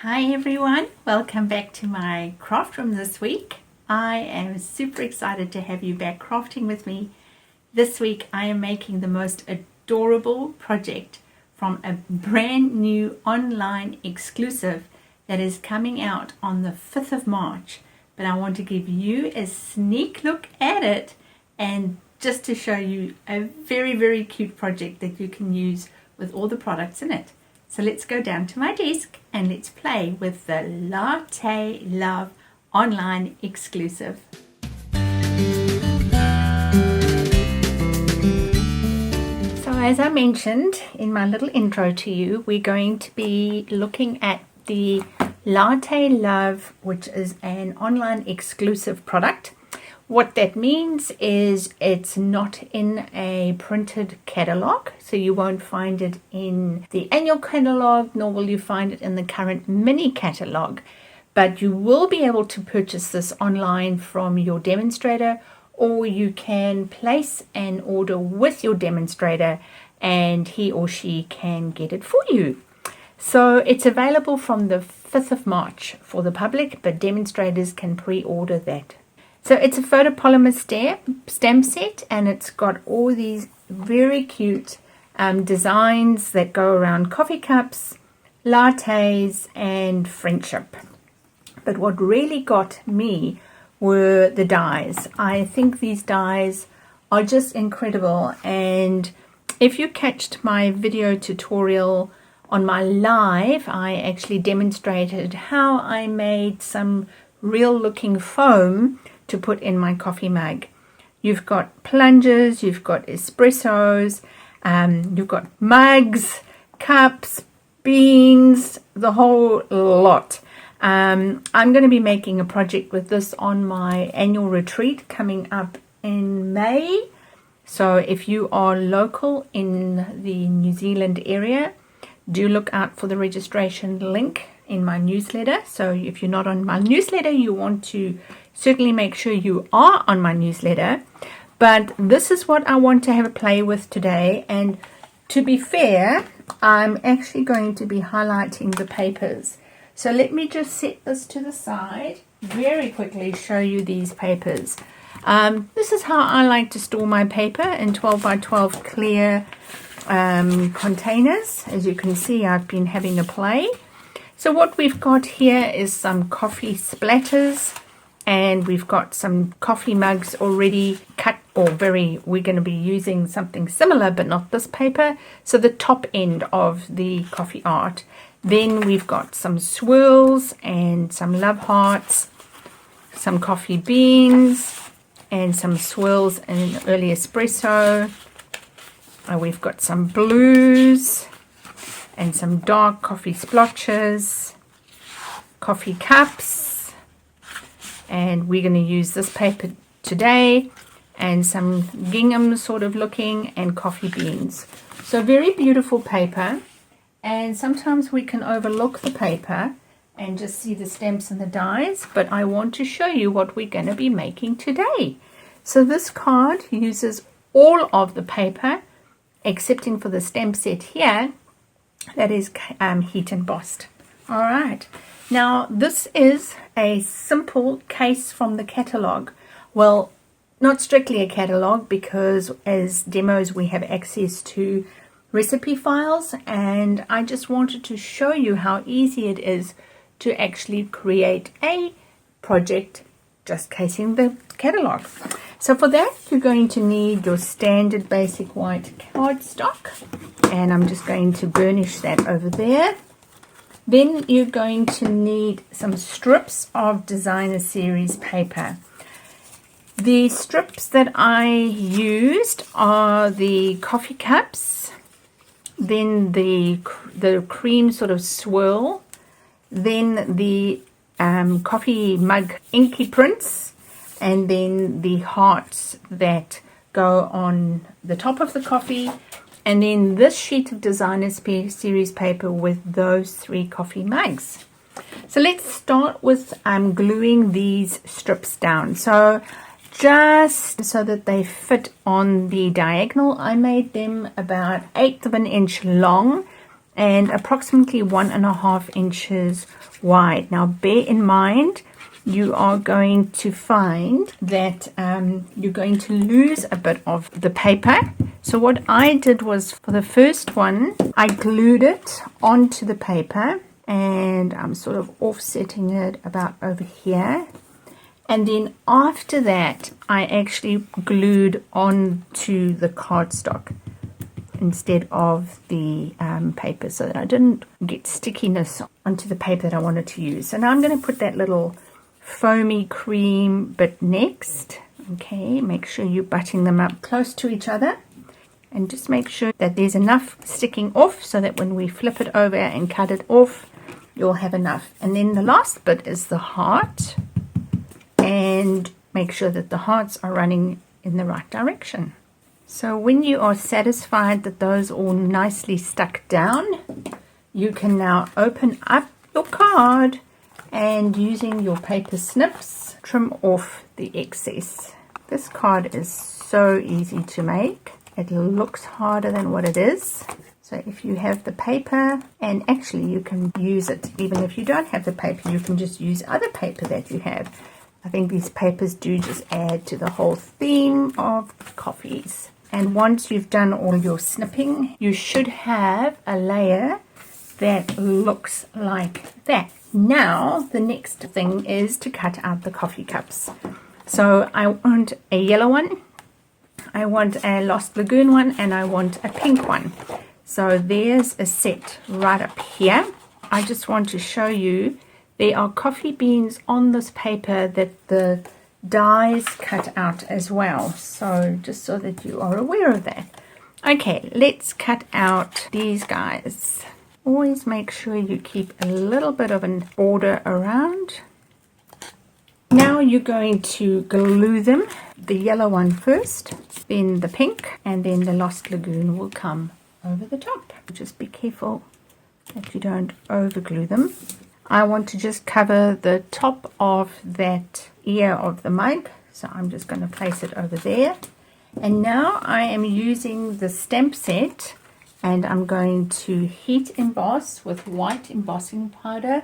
Hi everyone, welcome back to my craft room this week. I am super excited to have you back crafting with me. This week I am making the most adorable project from a brand new online exclusive that is coming out on the 5th of March. But I want to give you a sneak look at it and just to show you a very cute project that you can use with all the products in it. So let's go down to my desk and let's play with the Latte Love online exclusive. So as I mentioned in my little intro to you, we're going to be looking at the Latte Love, which is an online exclusive product. What that means is it's not in a printed catalog, so you won't find it in the annual catalog, nor will you find it in the current mini catalog. But you will be able to purchase this online from your demonstrator, or you can place an order with your demonstrator and he or she can get it for you. So it's available from the 5th of March for the public, but demonstrators can pre-order that. So it's a photopolymer stamp set, and it's got all these very cute designs that go around coffee cups, lattes, and friendship. But what really got me were the dies. I think these dies are just incredible, and if you catched my video tutorial on my live, I actually demonstrated how I made some real looking foam to put in my coffee mug. You've got plungers, you've got espressos, you've got mugs, cups, beans, the whole lot. I'm going to be making a project with this on my annual retreat coming up in May. So if you are local in the New Zealand area, do look out for the registration link in my newsletter. So if you're not on my newsletter, you want to certainly make sure you are on my newsletter. But this is what I want to have a play with today, and to be fair, I'm actually going to be highlighting the papers. So let me just set this to the side, very quickly show you these papers. This is how I like to store my paper in 12 by 12 clear containers. As you can see, I've been having a play. So what we've got here is some coffee splatters, and we've got some coffee mugs already cut, or we're going to be using something similar but not this paper, so the top end of the coffee art. Then we've got some swirls and some love hearts, some coffee beans and some swirls in an early espresso. We've got some blues and some dark coffee splotches, coffee cups, and we're going to use this paper today, and some gingham sort of looking, and coffee beans. So very beautiful paper, and sometimes we can overlook the paper and just see the stamps and the dies, but I want to show you what we're going to be making today. So this card uses all of the paper excepting for the stamp set here that is heat embossed. All right, now this is a simple case from the catalog. Well, not strictly a catalog, because as demos we have access to recipe files, and I just wanted to show you how easy it is to actually create a project just casing the catalog. So for that, you're going to need your standard basic white cardstock, and I'm just going to burnish that over there. Then you're going to need some strips of designer series paper. The strips that I used are the coffee cups, then the cream sort of swirl, then the coffee mug inky prints, and then the hearts that go on the top of the coffee, and then this sheet of designer series paper with those 3 coffee mugs. So let's start with gluing these strips down. So just so that they fit on the diagonal, I made them about 1/8 of an inch long and approximately 1.5 inches wide. Now bear in mind, you are going to find that you're going to lose a bit of the paper. So what I did was, for the first one, I glued it onto the paper, and I'm sort of offsetting it about over here. And then after that, I actually glued onto the cardstock instead of the paper, so that I didn't get stickiness onto the paper that I wanted to use. So now I'm going to put that little foamy cream bit next. Okay, make sure you're butting them up close to each other, and just make sure that there's enough sticking off so that when we flip it over and cut it off, you'll have enough. And then the last bit is the heart, and make sure that the hearts are running in the right direction. So when you are satisfied that those all nicely stuck down, you can now open up your card, and using your paper snips, trim off the excess. This card is so easy to make. It looks harder than what it is. So if you have the paper, and actually you can use it even if you don't have the paper, you can just use other paper that you have. I think these papers do just add to the whole theme of coffees. And once you've done all your snipping, you should have a layer that looks like that. Now the next thing is to cut out the coffee cups. So I want a yellow one, I want a Lost Lagoon one, and I want a pink one. So there's a set right up here. I just want to show you there are coffee beans on this paper that the dies cut out as well, so just so that you are aware of that. Okay, let's cut out these guys. Always make sure you keep a little bit of an border around. Now you're going to glue them, the yellow one first, then the pink, and then the Lost Lagoon will come over the top. Just be careful that you don't over glue them. I want to just cover the top of that ear of the mug, so I'm just going to place it over there. And now I am using the stamp set, and I'm going to heat emboss with white embossing powder.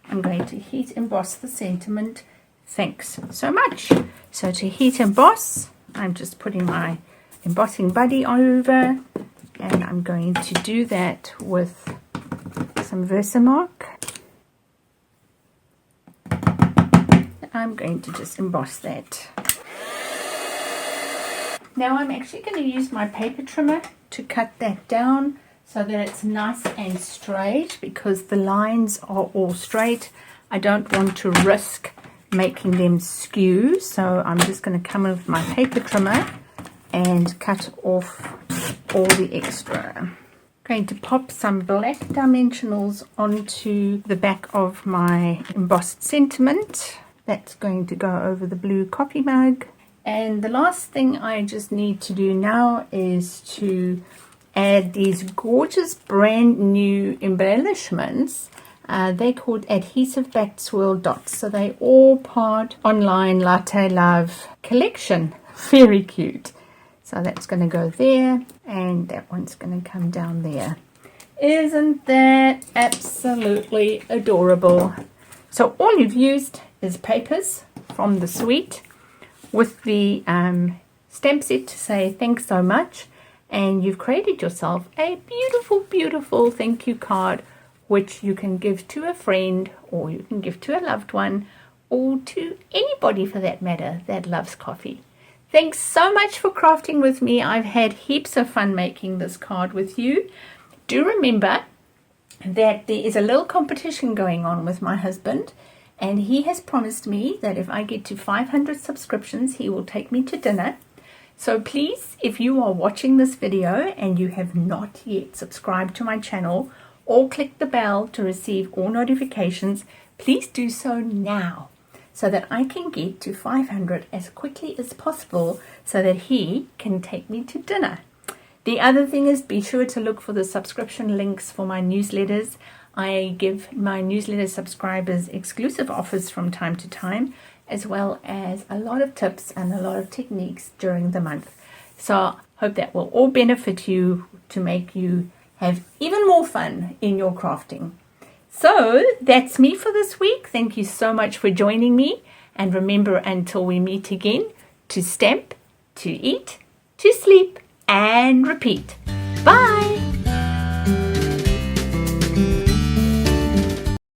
I'm going to heat emboss the sentiment, "Thanks so much." So to heat emboss, I'm just putting my embossing buddy over, and I'm going to do that with some Versamark. I'm going to just emboss that. Now I'm actually going to use my paper trimmer to cut that down so that it's nice and straight, because the lines are all straight. I don't want to risk making them skew, so I'm just going to come in with my paper trimmer and cut off all the extra. I'm going to pop some black dimensionals onto the back of my embossed sentiment. That's going to go over the blue coffee mug. And the last thing I just need to do now is to add these gorgeous brand new embellishments. They're called adhesive back swirl dots. So they all part online Latte Love collection. Very cute. So that's going to go there, and that one's going to come down there. Isn't that absolutely adorable? So all you've used is papers from the suite with the stamp set to say thanks so much, and you've created yourself a beautiful, beautiful thank you card, which you can give to a friend, or you can give to a loved one, or to anybody for that matter that loves coffee. Thanks so much for crafting with me. I've had heaps of fun making this card with you. Do remember that there is a little competition going on with my husband, and he has promised me that if I get to 500 subscriptions, he will take me to dinner. So please, if you are watching this video and you have not yet subscribed to my channel or clicked the bell to receive all notifications, please do so now, so that I can get to 500 as quickly as possible, so that he can take me to dinner. The other thing is, be sure to look for the subscription links for my newsletters. I give my newsletter subscribers exclusive offers from time to time, as well as a lot of tips and a lot of techniques during the month. So I hope that will all benefit you to make you have even more fun in your crafting. So that's me for this week. Thank you so much for joining me. And remember, until we meet again, to stamp, to eat, to sleep, and repeat. Bye!